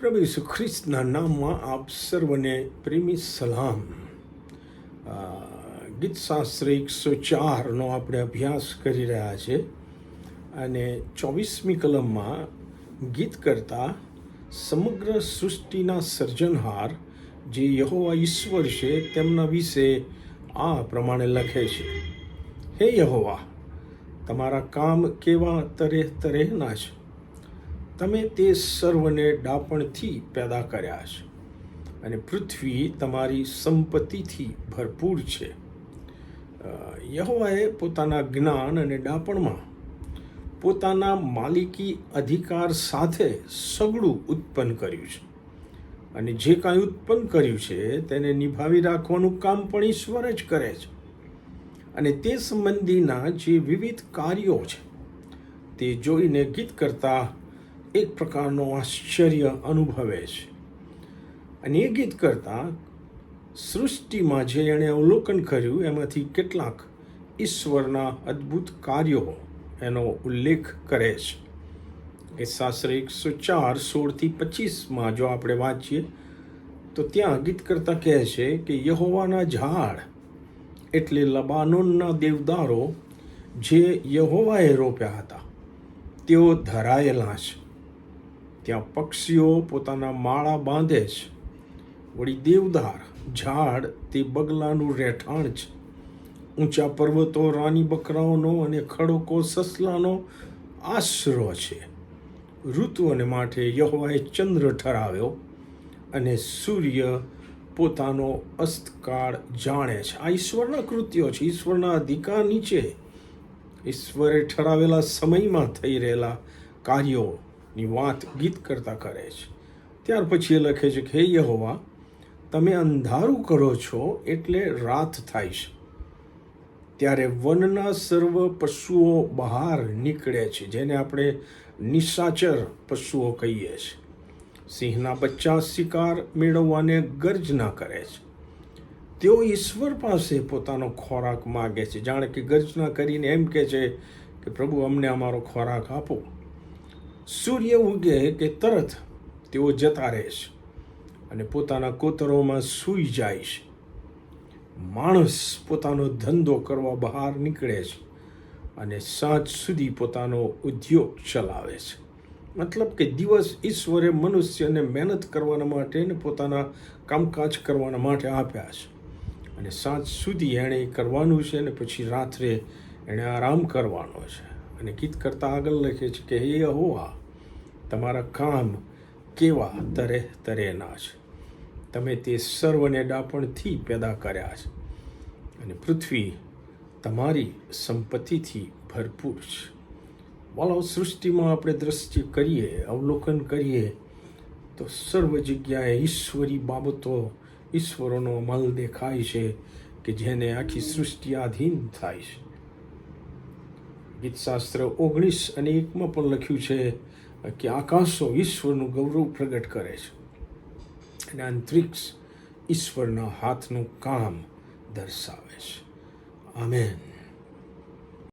પ્રભુ ઈસુ ખ્રિસ્તના નામમાં આપ સર્વને પ્રેમી સલામ. ગીતશાસ્ત્ર 104નો આપણે અભ્યાસ કરી રહ્યા છે અને 24મી કલમમાં ગીત કરતા સમગ્ર સૃષ્ટિના સર્જનહાર જે યહોવા ઈશ્વર છે તેમના વિશે આ પ્રમાણે લખે છે. હે યહોવા, તમારા કામ કેવા તરેહ તરેહના છે. તમે તે સર્વને ડાપણથી પેદા કર્યા છે અને પૃથ્વી તમારી સંપત્તિથી ભરપૂર છે. યહોવાએ પોતાના જ્ઞાન અને ડાપણમાં પોતાના માલિકી અધિકાર સાથે સગળું ઉત્પન્ન કર્યું છે અને જે કાંઈ ઉત્પન્ન કર્યું છે તેને નિભાવી રાખવાનું કામ પણ ઈશ્વર જ કરે છે. અને તે સંબંધીના જે વિવિધ કાર્યો છે તે જોઈને ગીત કરતા એક પ્રકારનો આશ્ચર્ય અનુભવે છે. અને એ ગીત કરતા સૃષ્ટિમાં જે એણે અવલોકન કર્યું એમાંથી કેટલાક ઈશ્વરના અદ્ભુત કાર્યો એનો ઉલ્લેખ કરે છે. એ શાસ્ત્ર 104 16-25 જો આપણે વાંચીએ તો ત્યાં ગીત કરતા કહે છે કે યહોવાના ઝાડ એટલે લબાનોનના દેવદારો જે યહોવાએ રોપ્યા હતા તેઓ ધરાયેલા છે. ત્યાં પક્ષીઓ પોતાના માળા બાંધે છે. વળી દેવદાર ઝાડ તે બગલાનું રહેઠાણ છે. ઊંચા પર્વતો રાની બકરાઓનો અને ખડકો સસલાનો આશરો છે. ઋતુઓને માટે યહોવાએ ચંદ્ર ઠરાવ્યો અને સૂર્ય પોતાનો અસ્તકાળ જાણે છે. આ ઈશ્વરના કૃત્યો છે, ઈશ્વરના અધિકાર નીચે ઈશ્વરે ઠરાવેલા સમયમાં થઈ રહેલા કાર્યોની વાત ગીત કરતા કરે છે. ત્યાર પછી એ લખે છે કે હે યહોવા, તમે અંધારું કરો છો એટલે રાત થાય છે. ત્યારે વનના સર્વ પશુઓ બહાર નીકળે છે, જેને આપણે નિશાચર પશુઓ કહીએ છીએ. સિંહના બચ્ચા શિકાર મેળવવાને ગર્જના કરે છે. તેઓ ઈશ્વર પાસે પોતાનો ખોરાક માગે છે, જાણે કે ગર્જના કરીને એમ કહે છે કે પ્રભુ, અમને અમારો ખોરાક આપો. સૂર્ય ઉગે કે તરત તેઓ જતા રહે છે અને પોતાના કોતરોમાં સૂઈ જાય છે. માણસ પોતાનો ધંધો કરવા બહાર નીકળે છે અને સાંજ સુધી પોતાનો ઉદ્યોગ ચલાવે છે. મતલબ કે દિવસ ઈશ્વરે મનુષ્યને મહેનત કરવાના માટે અને પોતાના કામકાજ કરવાના માટે આપ્યા છે અને સાંજ સુધી એણે કરવાનું છે અને પછી રાત્રે એણે આરામ કરવાનો છે. અને ગીત કરતા આગળ લખે છે કે હે યહોવા, તમારા કામ કેવા તરેહ તરેહના છે. તમે તે સર્વને ડાપણથી પેદા કર્યા છે અને પૃથ્વી તમારી સંપત્તિથી ભરપૂર છે. વાલો, સૃષ્ટિમાં આપણે દ્રષ્ટિ કરીએ, અવલોકન કરીએ તો સર્વ જગ્યાએ ઈશ્વરી બાબતો, ઈશ્વરોનો અમલ દેખાય છે કે જેને આખી સૃષ્ટિ આધીન થાય છે. ગીતશાસ્ત્ર 19 અને 1 પણ લખ્યું છે કે આકાશો ઈશ્વરનું ગૌરવ પ્રગટ કરે છે અને અંતરિક્ષ ઈશ્વરના હાથનું કામ દર્શાવે છે. આમેન.